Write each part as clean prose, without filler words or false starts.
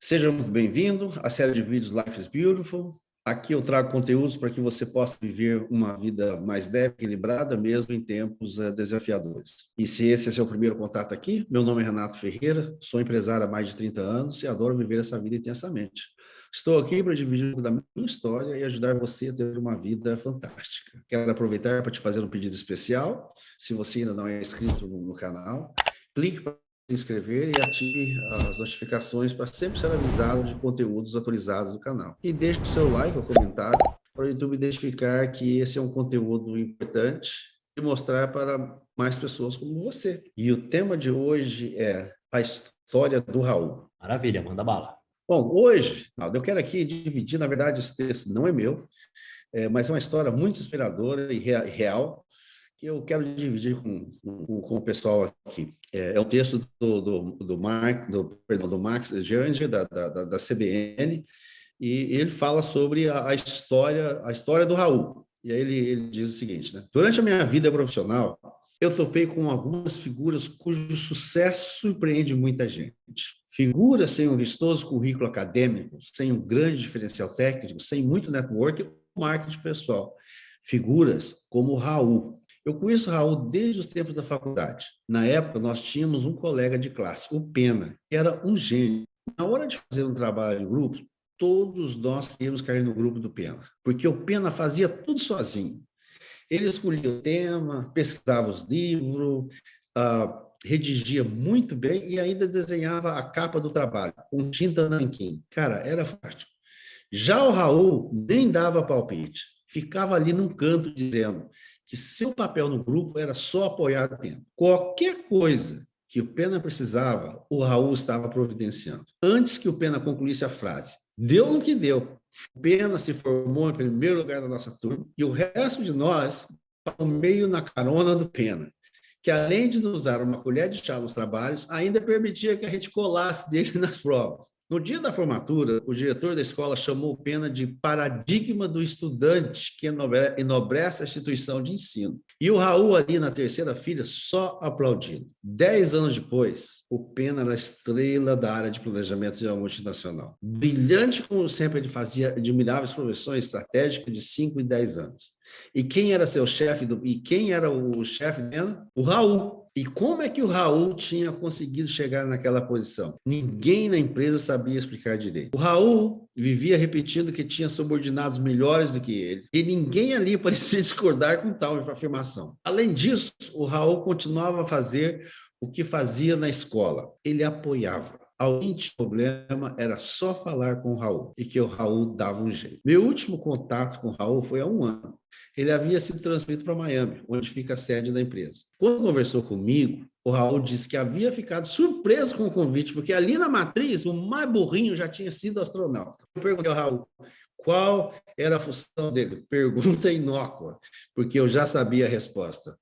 Seja muito bem-vindo à série de vídeos Life is Beautiful. Aqui eu trago conteúdos para que você possa viver uma vida mais leve, equilibrada, mesmo em tempos desafiadores. E se esse é seu primeiro contato aqui, meu nome é Renato Ferreira, sou empresário há mais de 30 anos e adoro viver essa vida intensamente. Estou aqui para dividir um pouco da minha história e ajudar você a ter uma vida fantástica. Quero aproveitar para te fazer um pedido especial. Se você ainda não é inscrito no canal, clique para se inscrever e ative as notificações para sempre ser avisado de conteúdos atualizados do canal. E deixe o seu like ou comentário para o YouTube identificar que esse é um conteúdo importante e mostrar para mais pessoas como você. E o tema de hoje é a história do Raul. Maravilha, manda bala. Bom, hoje, eu quero aqui dividir, na verdade, esse texto não é meu, mas é uma história muito inspiradora e real, que eu quero dividir com o pessoal aqui. É um texto do Max Geringer, da CBN, e ele fala sobre a história do Raul. E aí ele diz o seguinte, né? Durante a minha vida profissional, eu topei com algumas figuras cujo sucesso surpreende muita gente. Figuras sem um vistoso currículo acadêmico, sem um grande diferencial técnico, sem muito network ou marketing pessoal. Figuras como o Raul. Eu conheço o Raul desde os tempos da faculdade. Na época, nós tínhamos um colega de classe, o Pena, que era um gênio. Na hora de fazer um trabalho em grupo, todos nós queríamos cair no grupo do Pena, porque o Pena fazia tudo sozinho. Ele escolhia o tema, pesquisava os livros, redigia muito bem e ainda desenhava a capa do trabalho, com tinta nanquim. Cara, era fantástico. Já o Raul nem dava palpite, ficava ali num canto dizendo que seu papel no grupo era só apoiar o Pena. Qualquer coisa que o Pena precisava, o Raul estava providenciando. Antes que o Pena concluísse a frase, deu no que deu. O Pena se formou em primeiro lugar na nossa turma e o resto de nós passou meio na carona do Pena, que além de usar uma colher de chá nos trabalhos, ainda permitia que a gente colasse dele nas provas. No dia da formatura, o diretor da escola chamou o Pena de paradigma do estudante que enobrece a instituição de ensino. E o Raul ali na terceira filha só aplaudindo. 10 anos depois, o Pena era a estrela da área de planejamento de uma multinacional. Brilhante como sempre ele fazia admiráveis profissões estratégicas de 5 e 10 anos. E quem era seu chefe? E quem era o chefe dela? O Raul. E como é que o Raul tinha conseguido chegar naquela posição? Ninguém na empresa sabia explicar direito. O Raul vivia repetindo que tinha subordinados melhores do que ele, e ninguém ali parecia discordar com tal afirmação. Além disso, o Raul continuava a fazer o que fazia na escola. Ele apoiava. Alguém tinha problema, era só falar com o Raul, e que o Raul dava um jeito. Meu último contato com o Raul foi há um ano. Ele havia sido transferido para Miami, onde fica a sede da empresa. Quando conversou comigo, o Raul disse que havia ficado surpreso com o convite, porque ali na matriz, o mais burrinho já tinha sido astronauta. Eu perguntei ao Raul qual era a função dele. Pergunta inócua, porque eu já sabia a resposta.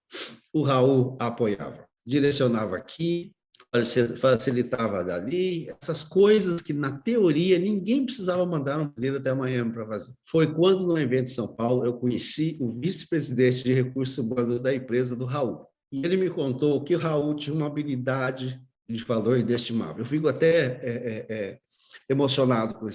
O Raul apoiava, direcionava aqui, facilitava dali, essas coisas que na teoria ninguém precisava mandar um brasileiro até Miami para fazer. Foi quando no evento de São Paulo eu conheci o vice-presidente de recursos humanos da empresa do Raul. E ele me contou que o Raul tinha uma habilidade de valor inestimável. Eu fico até emocionado com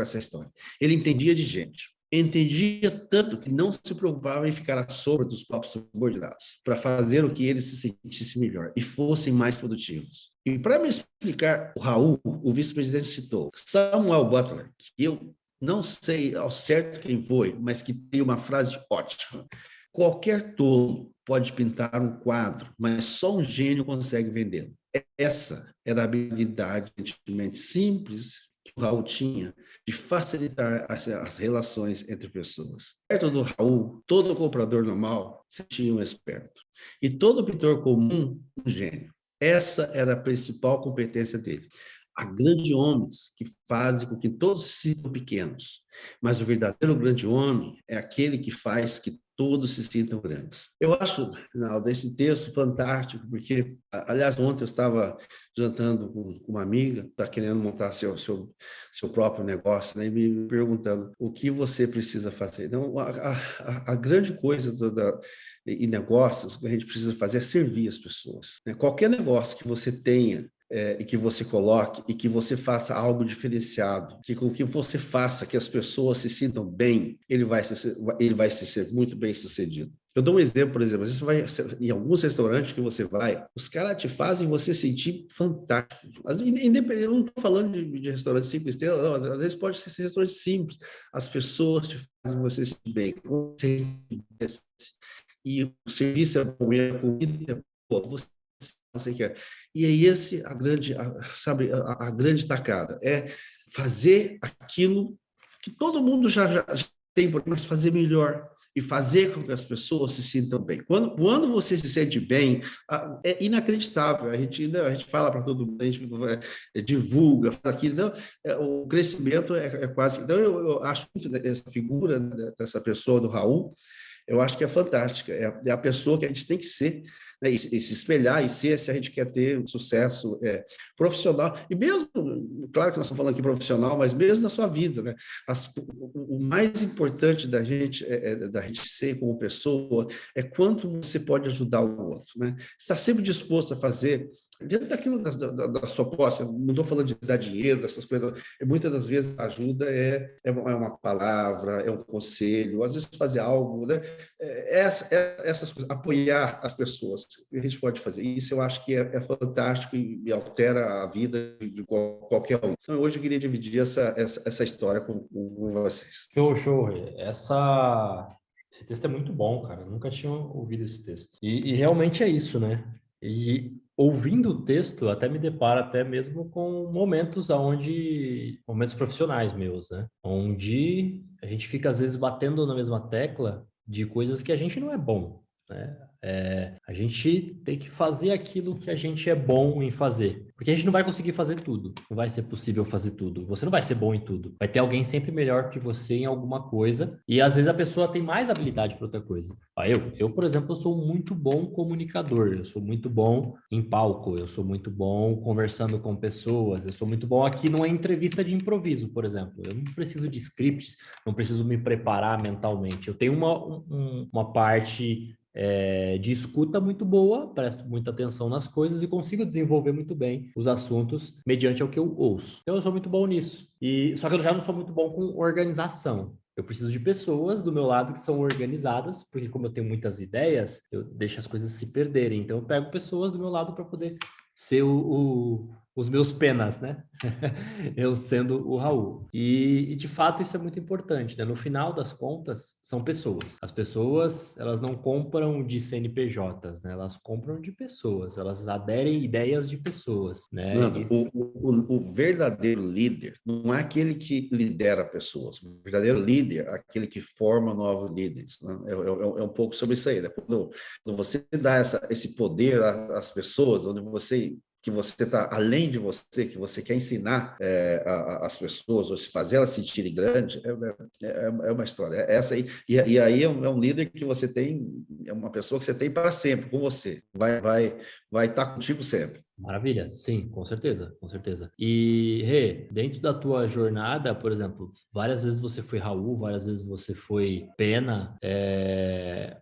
essa história. Ele entendia de gente. Entendia tanto que não se preocupava em ficar à sombra dos próprios subordinados, para fazer o que eles se sentissem melhor e fossem mais produtivos. E para me explicar, o Raul, o vice-presidente citou Samuel Butler, que eu não sei ao certo quem foi, mas que tem uma frase ótima. Qualquer tolo pode pintar um quadro, mas só um gênio consegue vendê-lo. Essa era a habilidade simples que o Raul tinha de facilitar as relações entre pessoas. Perto do Raul, todo comprador normal se sentia um esperto. E todo pintor comum, um gênio. Essa era a principal competência dele. Há grandes homens que fazem com que todos se sintam pequenos, mas o verdadeiro grande homem é aquele que faz que todos se sintam grandes. Eu acho, Rinaldo, esse texto fantástico, porque, aliás, ontem eu estava jantando com uma amiga, está querendo montar seu próprio negócio, né, e me perguntando o que você precisa fazer. Então, a grande coisa em negócios que a gente precisa fazer é servir as pessoas. Né? Qualquer negócio que você tenha e que você coloque e que você faça algo diferenciado, que com que você faça que as pessoas se sintam bem, ele vai ser muito bem sucedido. Eu dou um exemplo, por exemplo, às vezes você vai em alguns restaurantes que você vai, os caras te fazem você sentir fantástico. Independente, eu não estou falando de restaurante 5 estrelas, não, às vezes pode ser restaurante simples. As pessoas te fazem você sentir bem. E o serviço é bom, e a comida é boa, você não sei o que é. E é esse sabe, a grande tacada, é fazer aquilo que todo mundo já tem, mas fazer melhor e fazer com que as pessoas se sintam bem. Quando você se sente bem, é inacreditável. A gente fala para todo mundo, a gente divulga, fala aqui, então, o crescimento é quase... Então, eu acho muito essa figura dessa pessoa, do Raul, eu acho que é fantástica, é a pessoa que a gente tem que ser, né? E se espelhar e ser, se a gente quer ter um sucesso profissional, e mesmo, claro que nós estamos falando aqui profissional, mas mesmo na sua vida, né? O mais importante da gente ser como pessoa é quanto você pode ajudar o outro, né? Estar sempre disposto a fazer dentro daquilo da sua posse. Eu não estou falando de dar dinheiro, dessas coisas. Muitas das vezes a ajuda é uma palavra, é um conselho, às vezes fazer algo, né? Essas coisas, apoiar as pessoas, a gente pode fazer. Isso eu acho que é fantástico e altera a vida de qualquer um. Então, hoje eu queria dividir essa história com vocês. Show. Esse texto é muito bom, cara. Eu nunca tinha ouvido esse texto. E realmente é isso, né? E ouvindo o texto, até me deparo até mesmo com momentos profissionais meus, né? Onde a gente fica às vezes batendo na mesma tecla de coisas que a gente não é bom, né? A gente tem que fazer aquilo que a gente é bom em fazer, porque a gente não vai conseguir fazer tudo, não vai ser possível fazer tudo, você não vai ser bom em tudo, vai ter alguém sempre melhor que você em alguma coisa, e às vezes a pessoa tem mais habilidade para outra coisa. Por exemplo, eu sou muito bom comunicador, eu sou muito bom em palco, eu sou muito bom conversando com pessoas, eu sou muito bom aqui numa entrevista de improviso, por exemplo. Eu não preciso de scripts, não preciso me preparar mentalmente, eu tenho uma parte de escuta muito boa, presto muita atenção nas coisas e consigo desenvolver muito bem os assuntos mediante ao que eu ouço. Então, eu sou muito bom nisso. Só que eu já não sou muito bom com organização. Eu preciso de pessoas do meu lado que são organizadas, porque como eu tenho muitas ideias, eu deixo as coisas se perderem. Então, eu pego pessoas do meu lado para poder ser os meus penas, né? Eu sendo o Raul. De fato, isso é muito importante, né? No final das contas, são pessoas. As pessoas, elas não compram de CNPJs, né? Elas compram de pessoas, elas aderem ideias de pessoas, né? Nando, o verdadeiro líder não é aquele que lidera pessoas. O verdadeiro líder é aquele que forma novos líderes, né? É um pouco sobre isso aí, né? Quando você dá esse poder às pessoas, onde que você está além de você, que você quer ensinar as pessoas, ou se fazer elas se sentirem grandes, é uma história. Essa aí, e aí é um líder que você tem, é uma pessoa que você tem para sempre com você. Vai estar contigo sempre. Maravilha, sim, com certeza, com certeza. E, Rê, dentro da tua jornada, por exemplo, várias vezes você foi Raul, várias vezes você foi Pena,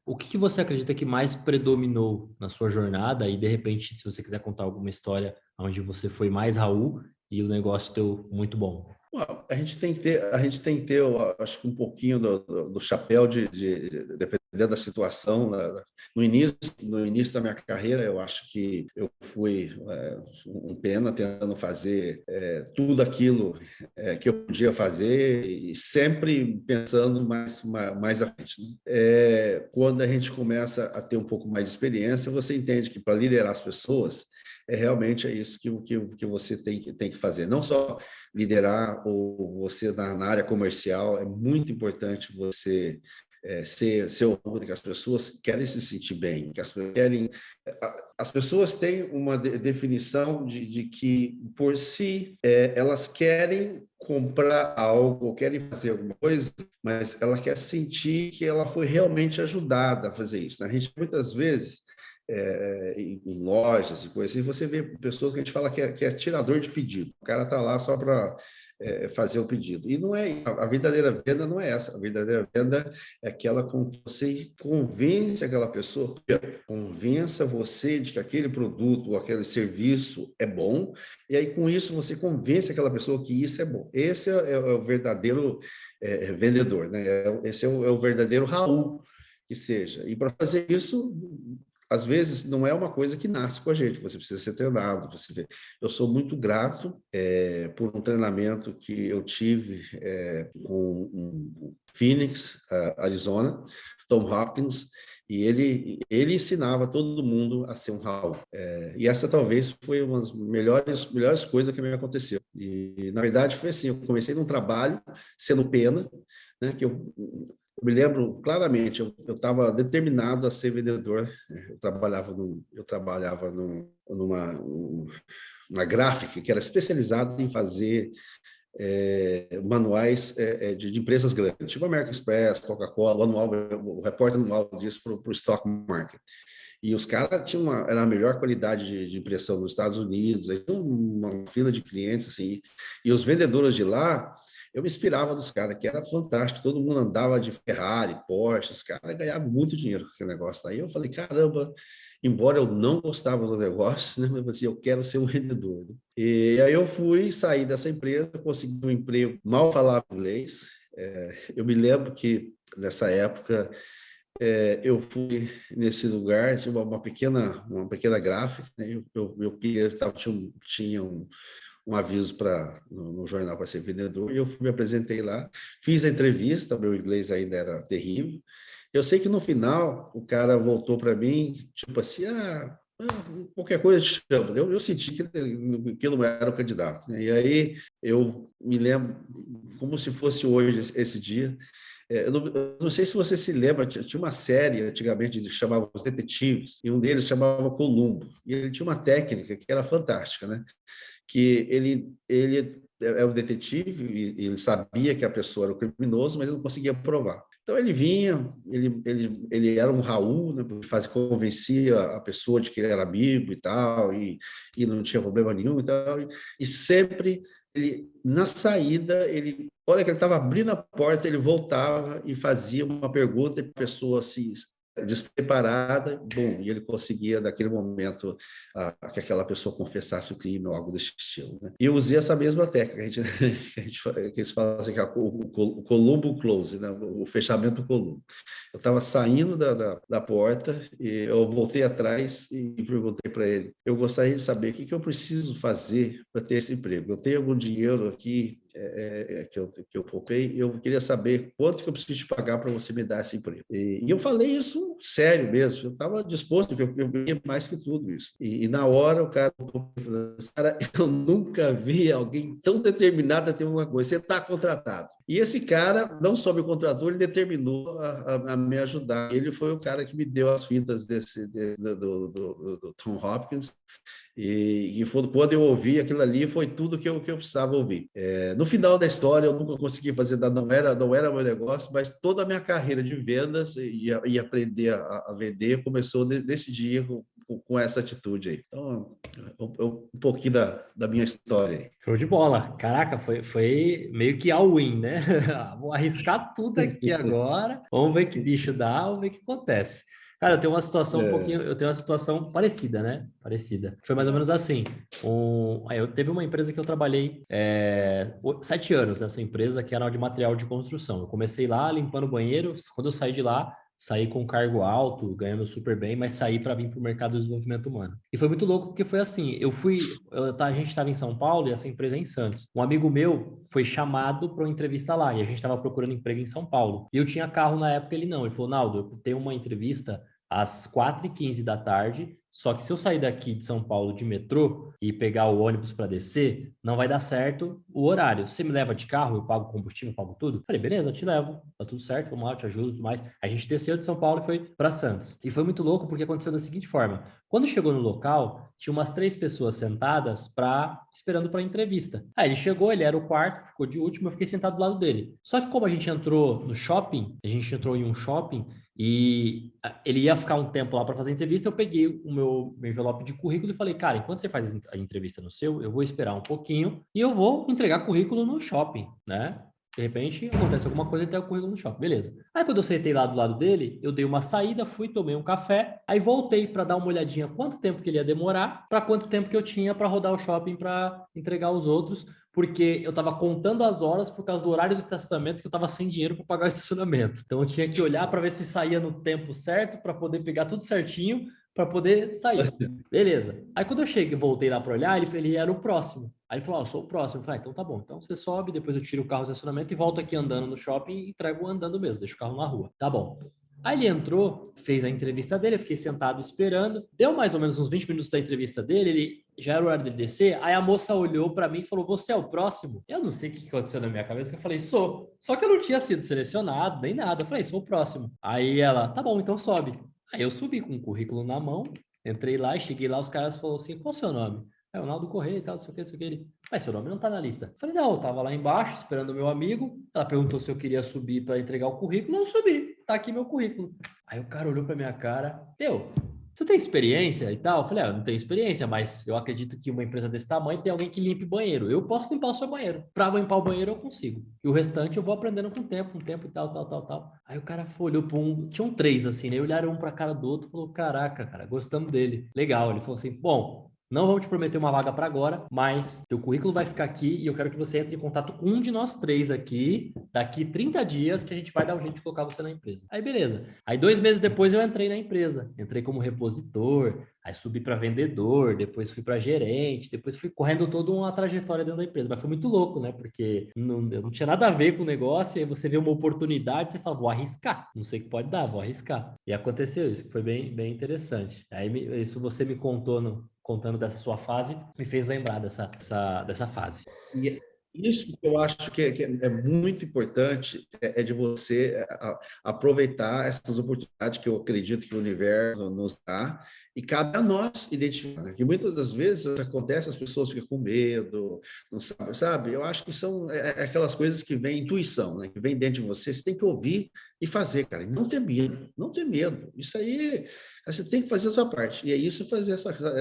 o que você acredita que mais predominou na sua jornada? E, de repente, se você quiser contar alguma história onde você foi mais Raul e o negócio deu muito bom. Bom, a gente tem que ter, eu acho que um pouquinho do chapéu dependendo da situação. No início da minha carreira, eu acho que eu fui um Pena tentando fazer tudo aquilo que eu podia fazer e sempre pensando mais à frente, né? Quando a gente começa a ter um pouco mais de experiência, você entende que para liderar as pessoas, realmente é isso que você tem que fazer. Não só liderar ou você na área comercial, é muito importante você ser orgulho, que as pessoas querem se sentir bem, que as pessoas têm uma definição de que por si elas querem comprar algo ou querem fazer alguma coisa, mas ela quer sentir que ela foi realmente ajudada a fazer isso. A gente muitas vezes em lojas e coisas assim, você vê pessoas que a gente fala que é tirador de pedido. O cara está lá só para fazer o pedido. E não é a verdadeira venda não é essa. A verdadeira venda é aquela com que você convence aquela pessoa, convença você de que aquele produto ou aquele serviço é bom, e aí com isso você convence aquela pessoa que isso é bom. Esse é o verdadeiro vendedor, né? Esse é o verdadeiro Raul que seja. E para fazer isso, às vezes não é uma coisa que nasce com a gente, você precisa ser treinado. Eu sou muito grato por um treinamento que eu tive com Phoenix, Arizona, Tom Hopkins, e ele ensinava todo mundo a ser um Raul. E essa talvez foi uma das melhores coisas que me aconteceu. E, na verdade, foi assim, eu comecei num trabalho, sendo pena, né, que eu me lembro claramente, eu estava determinado a ser vendedor. Eu trabalhava numa uma gráfica que era especializada em fazer manuais de empresas grandes, tipo American Express, Coca-Cola, o repórter anual disso para o stock market. E os caras tinham era a melhor qualidade de impressão nos Estados Unidos, aí tinha uma fila de clientes, assim, e os vendedores de lá, eu me inspirava dos caras, que era fantástico, todo mundo andava de Ferrari, Porsche, os caras ganhavam muito dinheiro com aquele negócio. Aí eu falei, caramba, embora eu não gostava do negócio, né, mas assim, eu quero ser um vendedor. Né? E aí eu saí dessa empresa, consegui um emprego, mal falava inglês. Eu me lembro que, nessa época, eu fui nesse lugar, tinha uma pequena gráfica, né? Eu tinha um aviso no jornal para ser vendedor, e eu me apresentei lá, fiz a entrevista, meu inglês ainda era terrível. Eu sei que no final o cara voltou para mim, tipo assim, qualquer coisa te chama. Eu senti que aquilo não era o candidato. Né? E aí eu me lembro como se fosse hoje esse dia. Eu não sei se você se lembra, tinha uma série antigamente que chamava Os Detetives, e um deles chamava Columbo. E ele tinha uma técnica que era fantástica, né? Que ele é um detetive e ele sabia que a pessoa era o criminoso, mas ele não conseguia provar. Então ele vinha, ele era um Raul, né, convencia a pessoa de que ele era amigo e tal, e não tinha problema nenhum e tal, e sempre na saída, olha que ele estava abrindo a porta, ele voltava e fazia uma pergunta e a pessoa se despreparada, bom, e ele conseguia, naquele momento, que aquela pessoa confessasse o crime ou algo desse estilo. Né? E eu usei essa mesma técnica, que eles falam assim, que é o Columbo Close, né? O fechamento Columbo. Eu estava saindo da porta e eu voltei atrás e perguntei para ele, eu gostaria de saber o que eu preciso fazer para ter esse emprego. Eu tenho algum dinheiro aqui que eu poupei, eu queria saber quanto que eu preciso te pagar para você me dar esse emprego. E eu falei isso sério mesmo, eu estava disposto, eu ganhei mais que tudo isso. E na hora o cara falou, cara, eu nunca vi alguém tão determinado a ter uma coisa, você está contratado. E esse cara não só me contratou, ele determinou a me ajudar. Ele foi o cara que me deu as fitas do Tom Hopkins, e quando eu ouvi aquilo ali, foi tudo que eu precisava ouvir. No final da história, eu nunca consegui fazer nada, não era meu negócio, mas toda a minha carreira de vendas e aprender a vender começou desse dia com essa atitude aí. Então, um pouquinho da minha história aí. Show de bola. Caraca, foi meio que all-in, né? Vou arriscar tudo aqui agora. Vamos ver que bicho dá, vamos ver o que acontece. Cara, eu tenho uma situação eu tenho uma situação parecida, né? Parecida. Foi mais ou menos assim. Eu teve uma empresa que eu trabalhei 7 anos nessa empresa, que era de material de construção. Eu comecei lá limpando banheiros. Quando eu saí de lá, saí com um cargo alto, ganhando super bem, mas saí para vir para o mercado do desenvolvimento humano. E foi muito louco porque foi assim, a gente estava em São Paulo e essa empresa é em Santos. Um amigo meu foi chamado para uma entrevista lá e a gente estava procurando emprego em São Paulo. E eu tinha carro na época, ele não. Ele falou, Naldo, eu tenho uma entrevista às 4h15 da tarde, Só que se eu sair daqui de São Paulo de metrô e pegar o ônibus para descer, não vai dar certo o horário. Você me leva de carro, eu pago combustível, eu pago tudo? Falei, beleza, eu te levo, tá tudo certo, vamos lá, eu te ajudo e tudo mais. A gente desceu de São Paulo e foi para Santos. E foi muito louco porque aconteceu da seguinte forma: quando chegou no local, tinha umas 3 pessoas sentadas esperando para entrevista. Aí ele chegou, ele era o quarto, ficou de último, eu fiquei sentado do lado dele. Só que como a gente entrou no shopping, a gente entrou em um shopping e ele ia ficar um tempo lá para fazer a entrevista, eu peguei o meu envelope de currículo e falei, cara, enquanto você faz a entrevista no seu, eu vou esperar um pouquinho e eu vou entregar currículo no shopping, né? De repente, acontece alguma coisa e tem o currículo no shopping. Beleza. Aí, quando eu sentei lá do lado dele, eu dei uma saída, fui, tomei um café, aí voltei para dar uma olhadinha quanto tempo que ele ia demorar, para quanto tempo que eu tinha para rodar o shopping para entregar os outros, porque eu estava contando as horas por causa do horário do estacionamento, que eu estava sem dinheiro para pagar o estacionamento. Então, eu tinha que olhar para ver se saía no tempo certo, para poder pegar tudo certinho, para poder sair. Beleza. Aí, quando eu cheguei e voltei lá para olhar, ele era o próximo. Aí ele falou, eu sou o próximo. Eu falei, então tá bom. Então você sobe, depois eu tiro o carro do estacionamento e volto aqui andando no shopping e entrego andando mesmo, deixo o carro na rua. Tá bom. Aí ele entrou, fez a entrevista dele, eu fiquei sentado esperando. Deu mais ou menos uns 20 minutos da entrevista dele, ele já era o horário dele descer. Aí a moça olhou para mim e falou, você é o próximo? Eu não sei o que aconteceu na minha cabeça, que eu falei, sou. Só que eu não tinha sido selecionado, nem nada. Eu falei, sou o próximo. Aí ela, tá bom, então sobe. Aí eu subi com o currículo na mão, entrei lá e cheguei lá, os caras falaram assim, qual é o seu nome? É o Naldo Correia e tal, não sei o que, não sei o que. Ele, mas seu nome não tá na lista. Eu falei, não, eu tava lá embaixo esperando o meu amigo. Ela perguntou se eu queria subir para entregar o currículo. Eu subi, tá aqui meu currículo. Aí o cara olhou pra minha cara, você tem experiência e tal? Eu falei, eu não tenho experiência, mas eu acredito que uma empresa desse tamanho tem alguém que limpe banheiro. Eu posso limpar o seu banheiro. Pra limpar o banheiro eu consigo. E o restante eu vou aprendendo com o tempo e tal, tal, tal, tal. Aí o cara olhou pra tinham 3 assim, né? Olharam um pra cara do outro e falou, caraca, cara, gostamos dele. Legal. Ele falou assim, bom, não vamos te prometer uma vaga para agora, mas teu currículo vai ficar aqui e eu quero que você entre em contato com um de nós 3 aqui, daqui 30 dias, que a gente vai dar um jeito de colocar você na empresa. Aí, beleza. Aí, 2 meses depois, eu entrei na empresa. Entrei como repositor, aí subi para vendedor, depois fui para gerente, depois fui correndo toda uma trajetória dentro da empresa. Mas foi muito louco, né? Porque eu não tinha nada a ver com o negócio, e aí você vê uma oportunidade, você fala, vou arriscar. Não sei o que pode dar, vou arriscar. E aconteceu isso, que foi bem, bem interessante. Aí, isso você me contou contando dessa sua fase, me fez lembrar dessa fase. E isso que eu acho que é muito importante, é de você aproveitar essas oportunidades que eu acredito que o universo nos dá, e cabe a nós identificar, né? Que muitas das vezes acontece, as pessoas ficam com medo, não sabe? Eu acho que são aquelas coisas que vem intuição, né? Que vem dentro de você, você tem que ouvir e fazer, cara, e não ter medo, não ter medo. Isso aí, você tem que fazer a sua parte. E é isso fazer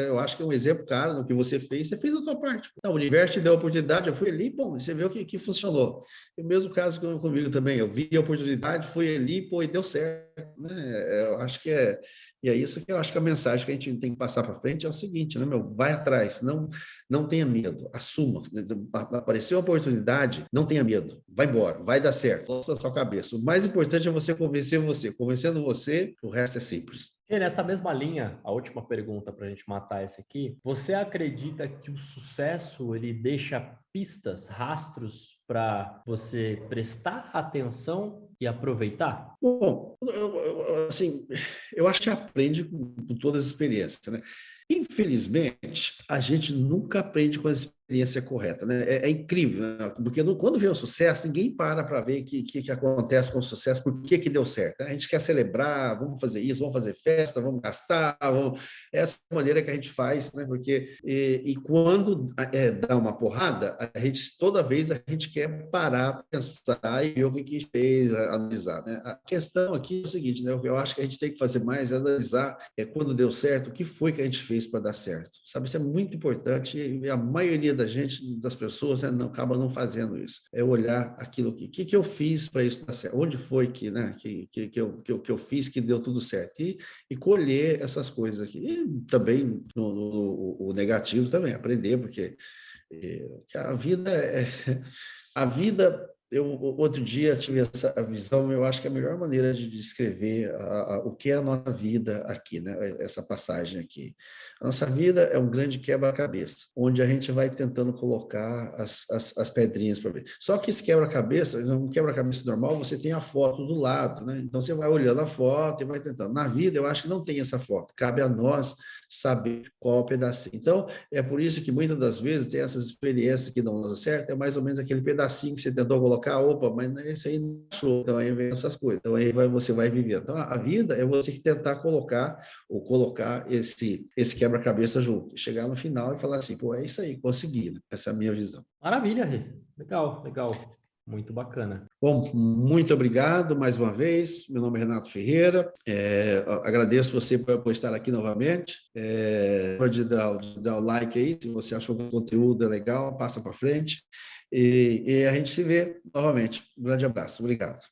eu acho que é um exemplo, cara, no que você fez a sua parte. Então, o universo te deu a oportunidade, eu fui ali, bom, você viu que funcionou. E o mesmo caso comigo também, eu vi a oportunidade, fui ali, pô, e deu certo, né? Eu acho que e é isso que eu acho que a mensagem que a gente tem que passar para frente é o seguinte, né, meu? Vai atrás, não tenha medo, assuma. Apareceu a oportunidade, não tenha medo, vai embora, vai dar certo, lança a sua cabeça. O mais importante é você convencer você. Convencendo você, o resto é simples. E nessa mesma linha, a última pergunta para a gente matar esse aqui, você acredita que o sucesso ele deixa pistas, rastros para você prestar atenção e aproveitar? Bom, assim, eu acho que aprende com todas as experiências, né? Infelizmente, a gente nunca aprende com a experiência correta, né? É incrível, né? Porque quando vê o sucesso, ninguém para ver o que acontece com o sucesso, por que deu certo. A gente quer celebrar, vamos fazer isso, vamos fazer festa, vamos gastar, essa é a maneira que a gente faz, né? Porque quando dá uma porrada, toda vez a gente quer parar, pensar e ver o que fez, analisar, né? A questão aqui é o seguinte, né? Eu acho que a gente tem que fazer mais é analisar quando deu certo, o que foi que a gente fez para dar certo, sabe? Isso é muito importante e a maioria das pessoas, né, acaba não fazendo isso. É olhar aquilo que eu fiz para isso dar certo, onde foi né, que eu fiz que deu tudo certo e colher essas coisas aqui. E também o negativo também, aprender, porque a vida outro dia tive essa visão, eu acho que é a melhor maneira de descrever o que é a nossa vida aqui, né? Essa passagem aqui. A nossa vida é um grande quebra-cabeça, onde a gente vai tentando colocar as pedrinhas para ver. Só que esse quebra-cabeça, um quebra-cabeça normal, você tem a foto do lado, né? Então você vai olhando a foto e vai tentando. Na vida, eu acho que não tem essa foto. Cabe a nós saber qual é o pedacinho. Então, é por isso que muitas das vezes tem essas experiências que não dão certo, é mais ou menos aquele pedacinho que você tentou colocar, opa, mas esse aí não achou, então aí vem essas coisas. Então aí você vai vivendo. Então a vida é você que tentar colocar esse quebra-cabeça junto, chegar no final e falar assim, pô, é isso aí, consegui, né? Essa é a minha visão. Maravilha, Rê. Legal, legal. Muito bacana. Bom, muito obrigado mais uma vez. Meu nome é Renato Ferreira. Agradeço você por estar aqui novamente. Pode dar o like aí, se você achou que o conteúdo é legal, passa para frente. E a gente se vê novamente. Um grande abraço. Obrigado.